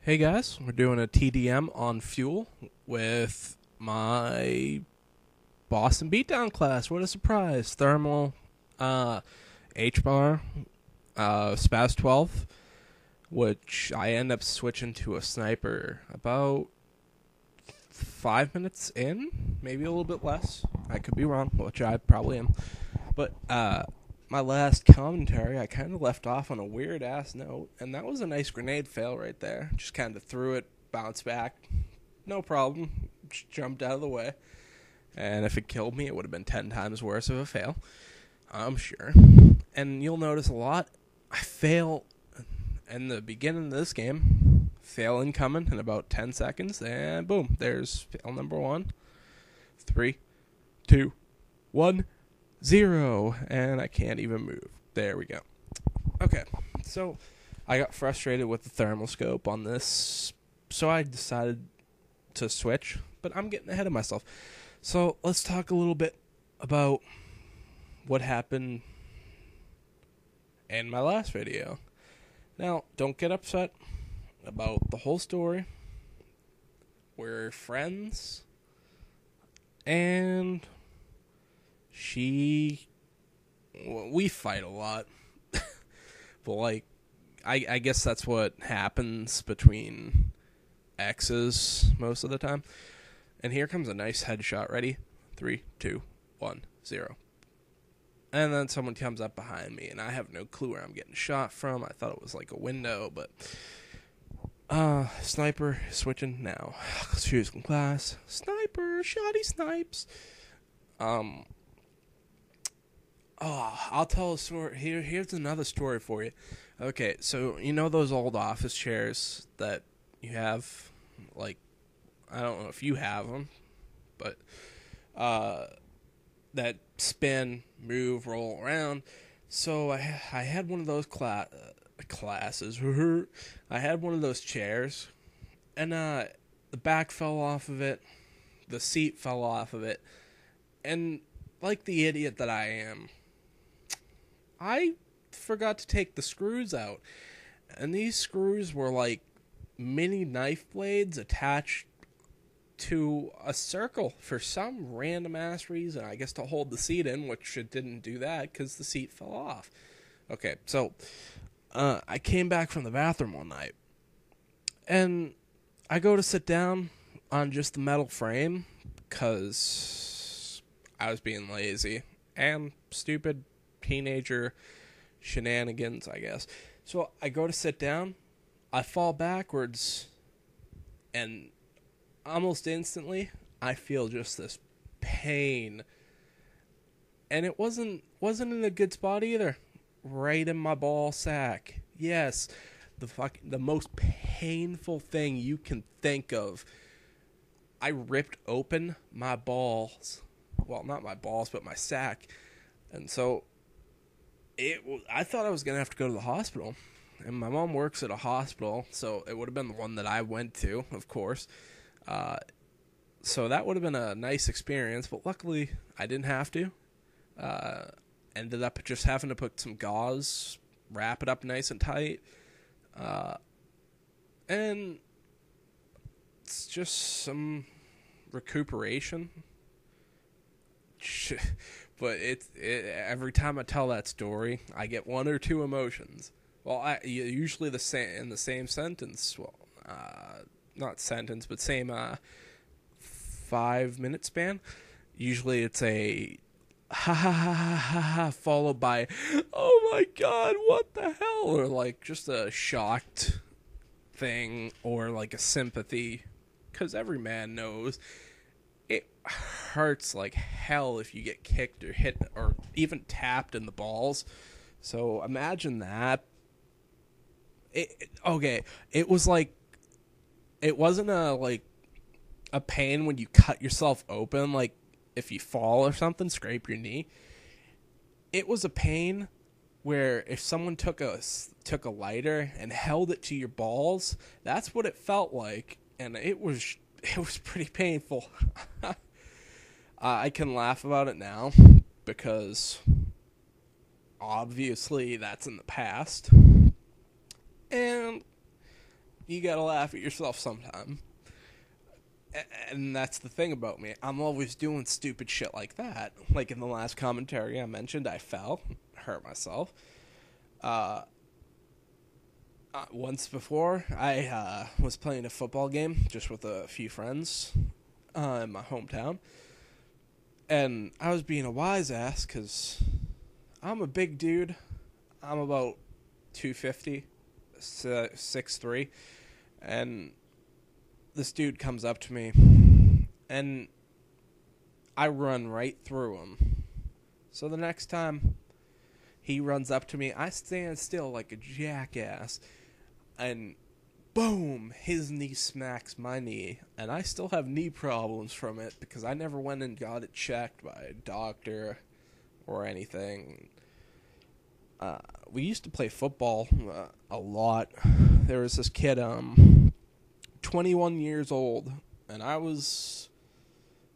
Hey guys, we're doing a TDM on fuel with my Boston Beatdown class. What a surprise. Thermal, H-bar, SPAS 12, which I end up switching to a sniper about 5 minutes in, maybe a little bit less. I could be wrong, which I probably am. But my last commentary, I kind of left off on a weird-ass note, and that was a nice grenade fail right there. Just kind of threw it, bounced back, no problem, just jumped out of the way. And if it killed me, it would have been 10 times worse of a fail, I'm sure. And you'll notice a lot, I fail in the beginning of this game, fail incoming in about 10 seconds, and boom, there's fail number 1. 3, 2, 1, 0, and I can't even move. There we go. Okay, so I got frustrated with the thermal scope on this, so I decided to switch, but I'm getting ahead of myself. So let's talk a little bit about what happened in my last video. Now, don't get upset about the whole story. We're friends, and we fight a lot. But, like, I guess that's what happens between exes most of the time. And here comes a nice headshot. Ready? 3, 2, 1, 0. And then someone comes up behind me, and I have no clue where I'm getting shot from. I thought it was like a window, but sniper switching now. Choosing class. Sniper, shoddy snipes. I'll tell a story. Here's another story for you. Okay, so you know those old office chairs that you have, like, I don't know if you have them, but that spin, move, roll around. So I had one of those classes. I had one of those chairs, and the back fell off of it, the seat fell off of it, and like the idiot that I am, I forgot to take the screws out. And these screws were like mini knife blades attached to a circle for some random ass reason. I guess to hold the seat in, which it didn't do that because the seat fell off. Okay, so I came back from the bathroom one night, and I go to sit down on just the metal frame because I was being lazy and stupid teenager shenanigans, I guess. So I go to sit down, I fall backwards, and almost instantly I feel just this pain, and it wasn't in a good spot either. Right in my ball sack. Yes, the most painful thing you can think of. I ripped open my balls. Well, not my balls, but my sack. And so I thought I was going to have to go to the hospital. And my mom works at a hospital, so it would have been the one that I went to, of course. So that would have been a nice experience, but luckily I didn't have to. Ended up just having to put some gauze, wrap it up nice and tight. And it's just some recuperation. But every time I tell that story, I get one or two emotions. Well, usually in the same sentence. Well, not sentence, but same 5-minute span. Usually it's a ha ha ha ha ha ha followed by oh my god, what the hell, or like just a shocked thing, or like a sympathy, because every man knows it hurts like hell if you get kicked or hit or even tapped in the balls. So imagine that. It was like, it wasn't a pain when you cut yourself open, like if you fall or something, scrape your knee. It was a pain where if someone took a lighter and held it to your balls, that's what it felt like, and it was pretty painful. I can laugh about it now because obviously that's in the past. And You gotta laugh at yourself sometime. And that's the thing about me. I'm always doing stupid shit like that. Like in the last commentary I mentioned, I fell, hurt myself. Once before, I was playing a football game just with a few friends in my hometown. And I was being a wise ass because I'm a big dude. I'm about 250, 6'3", and this dude comes up to me, and I run right through him. So the next time he runs up to me, I stand still like a jackass, and boom, his knee smacks my knee, and I still have knee problems from it because I never went and got it checked by a doctor or anything. We used to play football a lot. There was this kid, 21 years old, and I was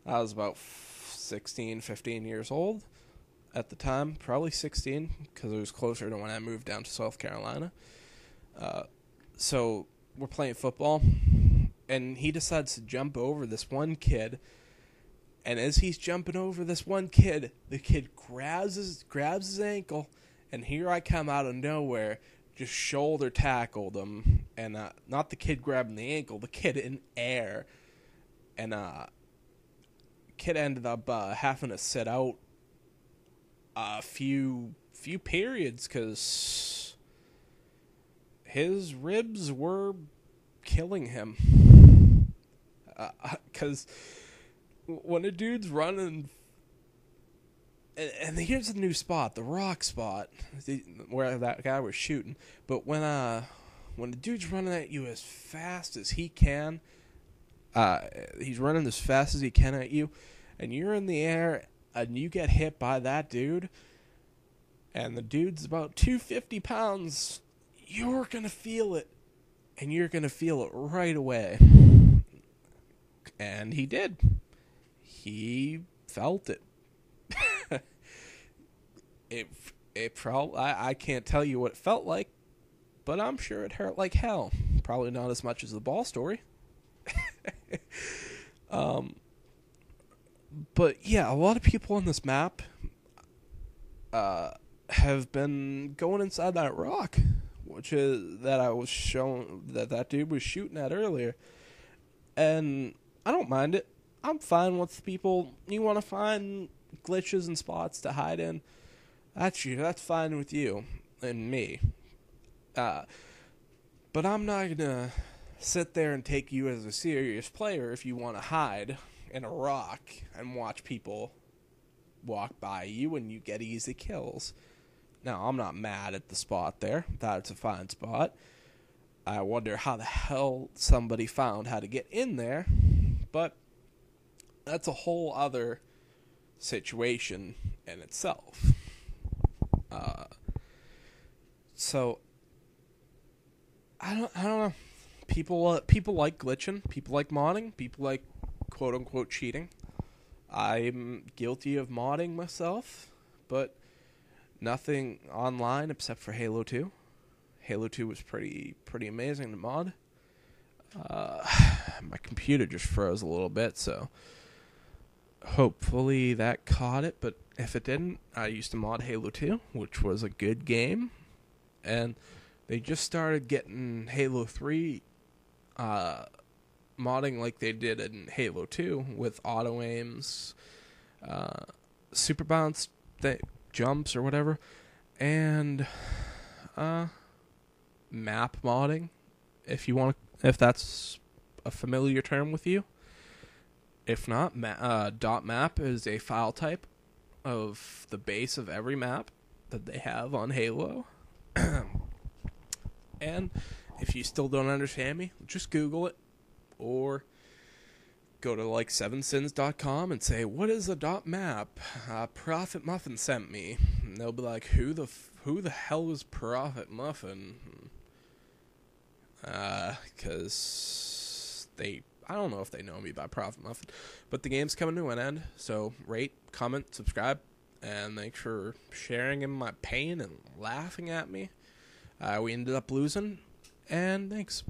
about 16, 15 years old at the time, probably 16, because it was closer to when I moved down to South Carolina. So we're playing football, and he decides to jump over this one kid, and as he's jumping over this one kid, the kid grabs his ankle, and here I come out of nowhere, just shoulder tackled him, and not the kid grabbing the ankle, the kid in air, and kid ended up having to sit out a few periods because his ribs were killing him. Because when a dude's running, and here's a new spot, the rock spot, where that guy was shooting. But when the dude's running at you as fast as he can, he's running as fast as he can at you, and you're in the air, and you get hit by that dude, and the dude's about 250 pounds, you're going to feel it, and you're going to feel it right away. And he did. He felt it. It probably, I can't tell you what it felt like, but I'm sure it hurt like hell. Probably not as much as the ball story. But yeah, a lot of people on this map have been going inside that rock, which is that I was showing that dude was shooting at earlier, and I don't mind it. I'm fine with people. You want to find glitches and spots to hide in, that's fine with you and me. But I'm not gonna sit there and take you as a serious player if you want to hide in a rock and watch people walk by you and you get easy kills. Now, I'm not mad at the spot there. That's a fine spot. I wonder how the hell somebody found how to get in there, but that's a whole other situation in itself. So I don't know. People like glitching. People like modding. People like quote unquote cheating. I'm guilty of modding myself, but nothing online except for Halo 2. Halo 2 was pretty amazing to mod. My computer just froze a little bit, so hopefully that caught it, but if it didn't, I used to mod Halo 2, which was a good game, and they just started getting Halo 3 modding like they did in Halo 2 with auto aims, super bounce jumps or whatever, and map modding, if that's a familiar term with you. If not, dot map is a file type of the base of every map that they have on Halo. And if you still don't understand me, just Google it, or go to like 7sins.com and say, what is a dot map? Prophet Muffin sent me. And they'll be like, who the hell is Prophet Muffin? Because I don't know if they know me by Prophet Muffin, but the game's coming to an end, so rate, comment, subscribe, and thanks for sharing in my pain and laughing at me. We ended up losing, and thanks.